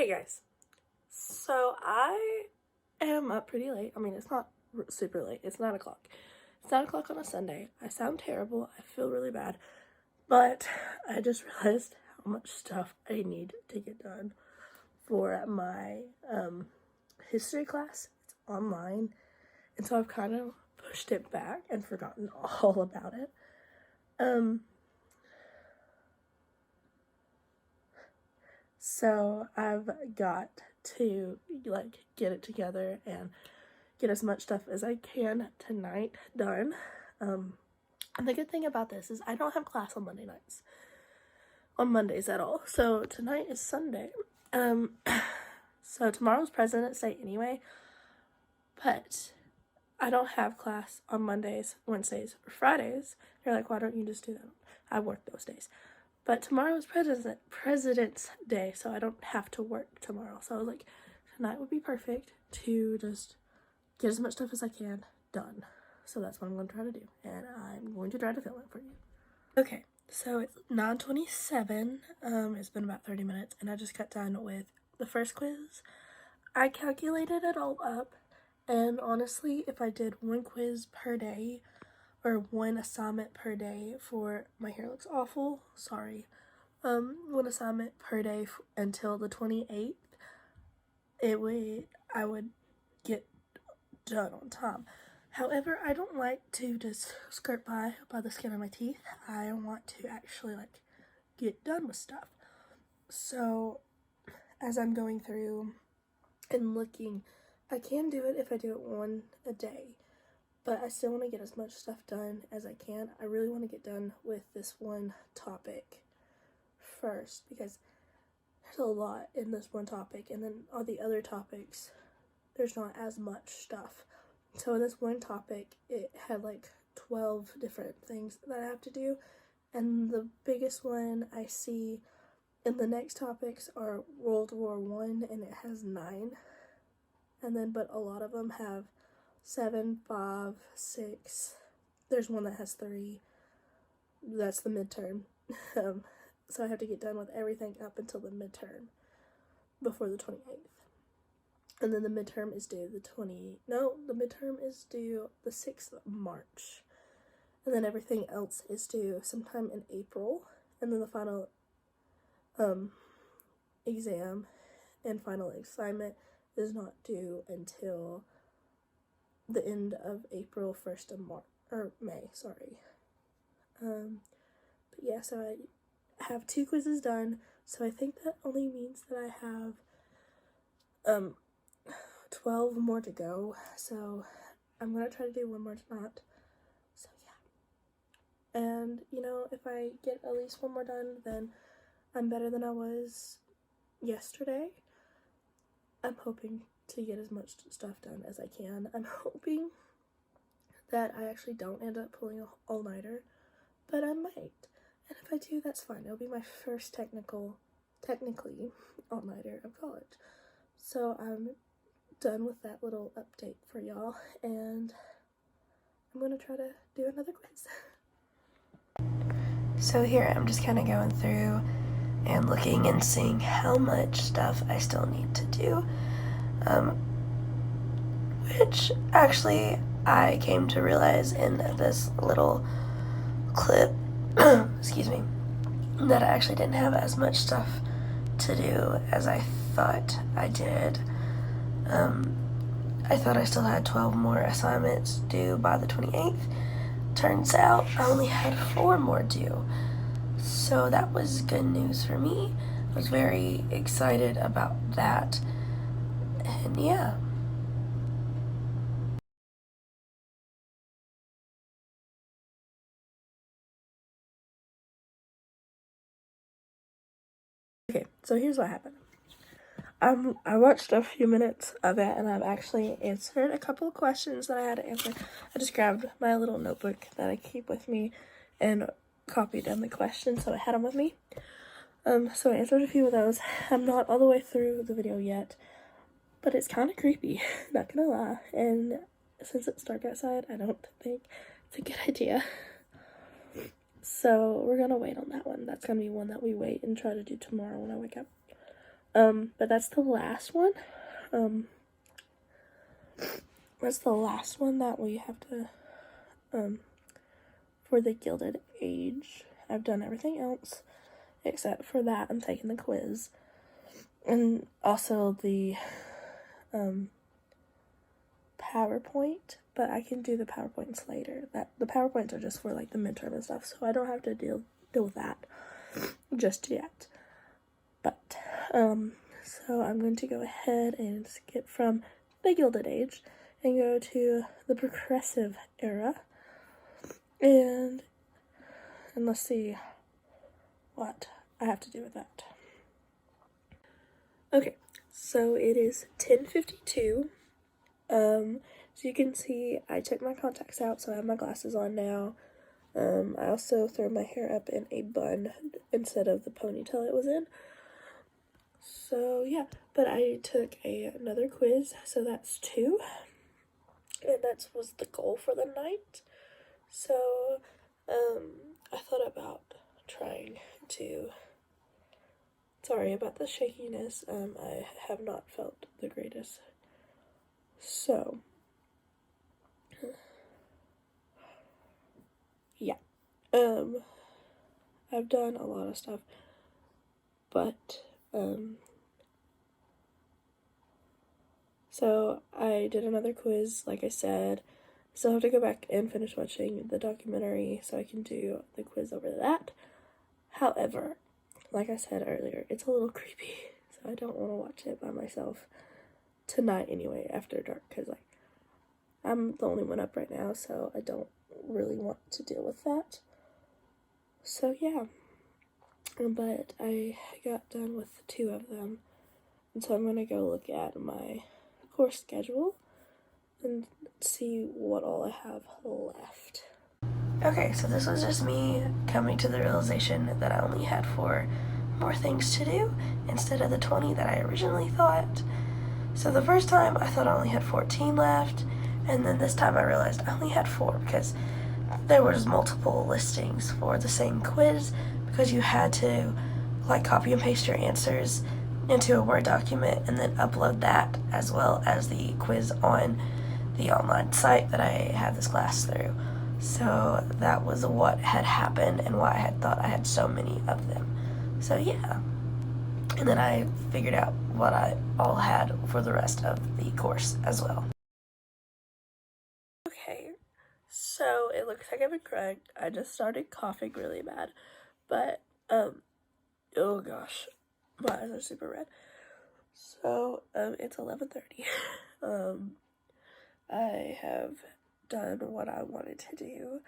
Hey guys, so I am up pretty late. I mean, it's not super late. It's 9 o'clock. It's 9 o'clock on a Sunday. I sound terrible. I feel really bad. But I just realized how much stuff I need to get done for my history class. It's online. And so I've kind of pushed it back and forgotten all about it. So I've got to get it together and get as much stuff as I can tonight done. And the good thing about this is I don't have class on Mondays at all. So tonight is Sunday. So tomorrow's President's Day anyway, but I don't have class on Mondays, Wednesdays, or Fridays. You're like, why don't you just do that? I work those days. But tomorrow is President's Day, so I don't have to work tomorrow. So I was like, tonight would be perfect to just get as much stuff as I can done. So that's what I'm going to try to do, and I'm going to try to film it for you. Okay, so it's 9:27. It's been about 30 minutes, and I just got done with the first quiz. I calculated it all up, and honestly, if I did one quiz per day, or one assignment per day for my hair looks awful, sorry, one assignment per day until the 28th, I would get done on time. However, I don't like to just skirt by the skin of my teeth. I want to actually get done with stuff. So as I'm going through and looking, I can do it if I do it one a day, but I still want to get as much stuff done as I can. I really want to get done with this one topic first because there's a lot in this one topic, and then all the other topics, there's not as much stuff. So in this one topic, it had 12 different things that I have to do, and the biggest one I see in the next topics are World War I, and it has 9, and then but a lot of them have 7, 5, 6. There's one that has 3. That's the midterm. So I have to get done with everything up until the midterm before the 28th. And then the midterm is due the midterm is due the 6th of March. And then everything else is due sometime in April. And then the final exam and final assignment is not due until the end of April, 1st of May, sorry. But yeah, so I have 2 quizzes done, so I think that only means that I have 12 more to go, so I'm gonna try to do one more tonight. So yeah, and if I get at least one more done, then I'm better than I was yesterday. I'm hoping to get as much stuff done as I can. I'm hoping that I actually don't end up pulling an all-nighter, but I might. And if I do, that's fine. It'll be my first technically all-nighter of college. So I'm done with that little update for y'all, and I'm gonna try to do another quiz. So here I'm just kind of going through and looking and seeing how much stuff I still need to do, which actually I came to realize in this little clip excuse me, that I actually didn't have as much stuff to do as I thought I did. I thought I still had 12 more assignments due by the 28th. Turns out I only had 4 more due. So that was good news for me. I was very excited about that. And yeah. Okay, so here's what happened. I watched a few minutes of it, and I've actually answered a couple of questions that I had to answer. I just grabbed my little notebook that I keep with me and copied down the questions, so I had them with me. So I answered a few of those. I'm not all the way through the video yet, but it's kind of creepy, not gonna lie. And since it's dark outside, I don't think it's a good idea. So we're gonna wait on that one. That's gonna be one that we wait and try to do tomorrow when I wake up. But that's the last one. That's the last one that we have to, for the Gilded Age. I've done everything else except for that. I'm taking the quiz. And also the, PowerPoint, but I can do the PowerPoints later. The PowerPoints are just for like the midterm and stuff, so I don't have to deal with that just yet. But so I'm going to go ahead and skip from the Gilded Age and go to the Progressive Era, and let's see what I have to do with that. Okay, so it is 10:52. So you can see I took my contacts out, so I have my glasses on now. I also threw my hair up in a bun instead of the ponytail it was in. So yeah, but I took another quiz, so that's 2. And that was the goal for the night. So, I thought about trying to, sorry about the shakiness, I have not felt the greatest. So, yeah, I've done a lot of stuff, but, so I did another quiz, like I said. Still have to go back and finish watching the documentary so I can do the quiz over that. However, like I said earlier, it's a little creepy, so I don't want to watch it by myself tonight anyway, after dark, because like I'm the only one up right now, so I don't really want to deal with that. So yeah, but I got done with 2 of them, and so I'm gonna go look at my course schedule and see what all I have left. Okay, so this was just me coming to the realization that I only had 4 more things to do instead of the 20 that I originally thought. So the first time I thought I only had 14 left, and then this time I realized I only had 4 because there was multiple listings for the same quiz, because you had to like copy and paste your answers into a Word document and then upload that as well as the quiz on the online site that I had this class through. So that was what had happened and why I had thought I had so many of them. So yeah. And then I figured out what I all had for the rest of the course as well. Okay, so it looks like I've been crying. I just started coughing really bad, but, oh gosh, my eyes are super red. So, it's 11:30. I have done what I wanted to do.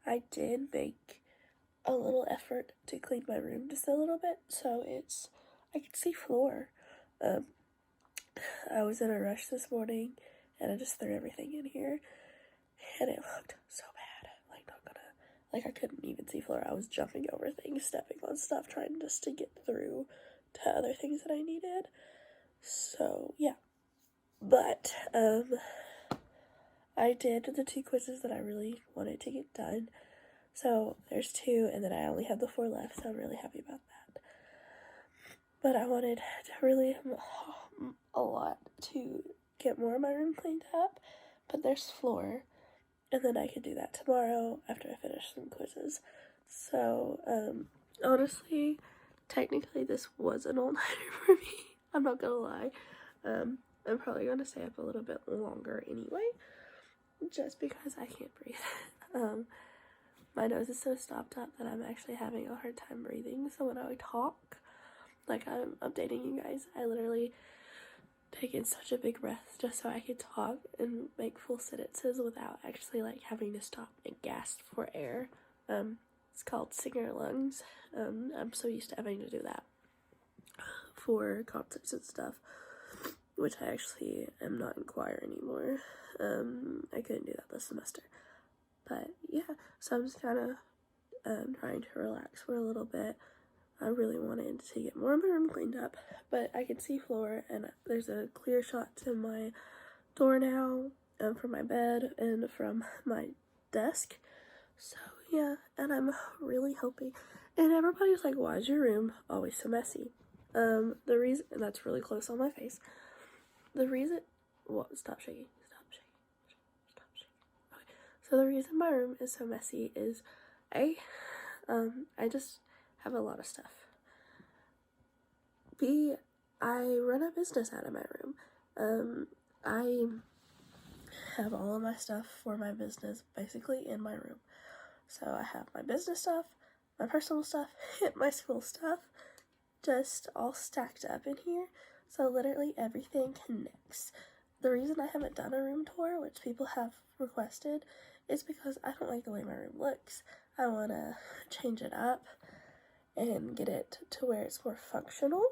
I did make a little effort to clean my room just a little bit, so I can see floor. I was in a rush this morning, and I just threw everything in here, and it looked so bad. Like, not gonna, like, I couldn't even see floor. I was jumping over things, stepping on stuff, trying just to get through to other things that I needed. So, yeah. But, I did the 2 quizzes that I really wanted to get done. So, there's 2, and then I only have the 4 left, so I'm really happy about that. But I wanted to really a lot to get more of my room cleaned up, but there's floor, and then I could do that tomorrow after I finish some quizzes. So, honestly, technically this was an all-nighter for me. I'm not gonna lie. I'm probably gonna stay up a little bit longer anyway, just because I can't breathe. My nose is so stopped up that I'm actually having a hard time breathing, so when I talk, like I'm updating you guys, I literally take in such a big breath just so I could talk and make full sentences without actually like having to stop and gasp for air. It's called singer lungs. I'm so used to having to do that for concerts and stuff, which I actually am not in choir anymore. I couldn't do that this semester. But yeah, so I'm just kind of trying to relax for a little bit. I really wanted to get more of my room cleaned up, but I can see floor, and there's a clear shot to my door now, from my bed and from my desk. So yeah, and I'm really hoping, and everybody's like, why is your room always so messy? The reason, and that's really close on my face. The reason, what? Stop shaking. Stop shaking. Stop shaking. Okay. So the reason my room is so messy is, I just have a lot of stuff. B, I run a business out of my room. I have all of my stuff for my business basically in my room. So I have my business stuff, my personal stuff, and my school stuff just all stacked up in here. So literally everything connects. The reason I haven't done a room tour, which people have requested, is because I don't like the way my room looks. I want to change it up and get it to where it's more functional.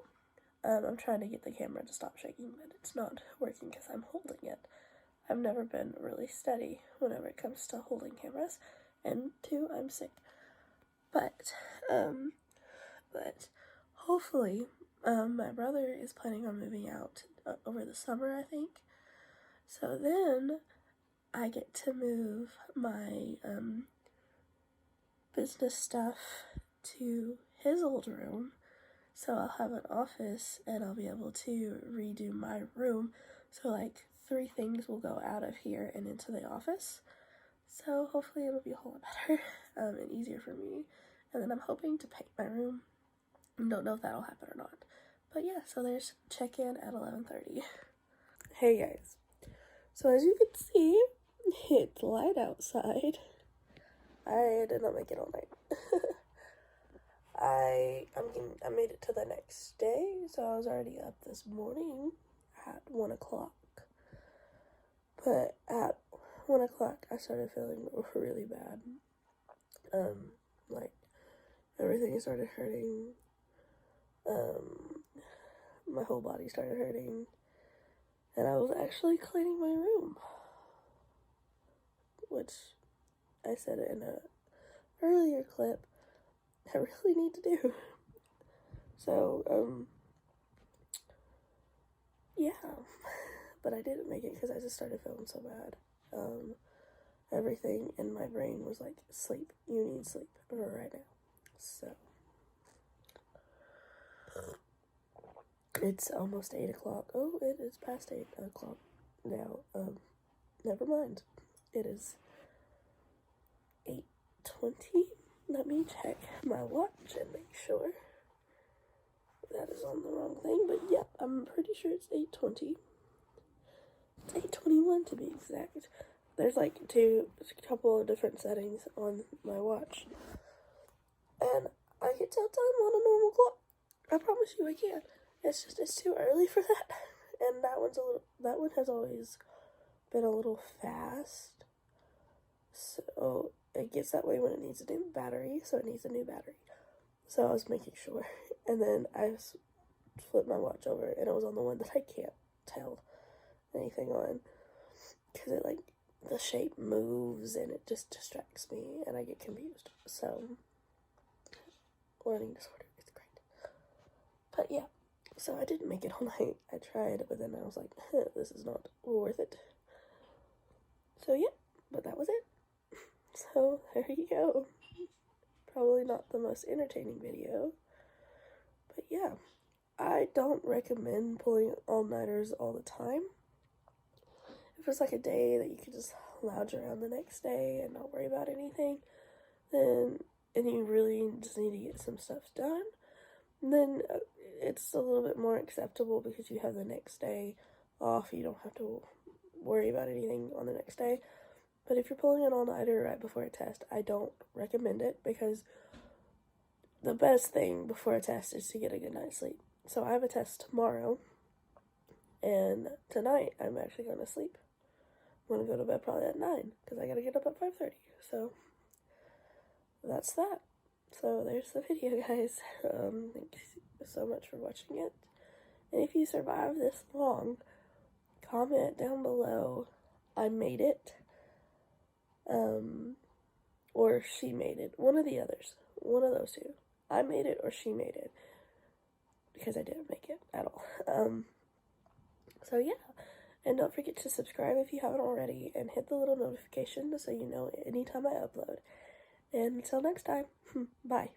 I'm trying to get the camera to stop shaking, but it's not working because I'm holding it. I've never been really steady whenever it comes to holding cameras, and two, I'm sick. But hopefully, my brother is planning on moving out over the summer, I think. So then I get to move my business stuff to his old room. So I'll have an office and I'll be able to redo my room. So like 3 things will go out of here and into the office. So hopefully it'll be a whole lot better and easier for me. And then I'm hoping to paint my room. Don't know if that'll happen or not. But yeah, so there's check-in at 11:30. Hey guys. So as you can see, it's light outside. I did not make it all night. I made it to the next day, so I was already up this morning at 1 o'clock. But at 1 o'clock, I started feeling really bad. Like, everything started hurting. My whole body started hurting. And I was actually cleaning my room. Which, I said in an earlier clip, I really need to do. So, yeah. But I didn't make it because I just started feeling so bad. Everything in my brain was like, sleep. You need sleep right now. So, it's almost 8 o'clock. Oh, it is past 8 o'clock now. Never mind. It is 8:20. Let me check my watch and make sure that is on the wrong thing. But yeah, I'm pretty sure it's 8:20. It's 8:21 to be exact. There's like a couple of different settings on my watch. And I can tell time on a normal clock. I promise you I can. It's just, it's too early for that. And that one has always been a little fast. So it gets that way when it needs a new battery, so it needs a new battery. So I was making sure. And then I flipped my watch over, and it was on the one that I can't tell anything on. Because it, like, the shape moves, and it just distracts me, and I get confused. So, learning disorder is great. But yeah, so I didn't make it all night. I tried, but then I was like, this is not worth it. So yeah, but that was it. So there you go. Probably not the most entertaining video, but yeah, I don't recommend pulling all-nighters all the time. If it's like a day that you could just lounge around the next day and not worry about anything, and you really just need to get some stuff done, then it's a little bit more acceptable because you have the next day off. You don't have to worry about anything on the next day. But if you're pulling an all-nighter right before a test, I don't recommend it, because the best thing before a test is to get a good night's sleep. So I have a test tomorrow, and tonight I'm actually going to sleep. I'm going to go to bed probably at 9, because I got to get up at 5:30. So that's that. So there's the video, guys. Thank you so much for watching it. And if you survive this long, comment down below, I made it. Or she made it. One of the others. One of those two. I made it or she made it. Because I didn't make it at all. So yeah. And don't forget to subscribe if you haven't already. And hit the little notification so you know anytime I upload. And until next time. Bye.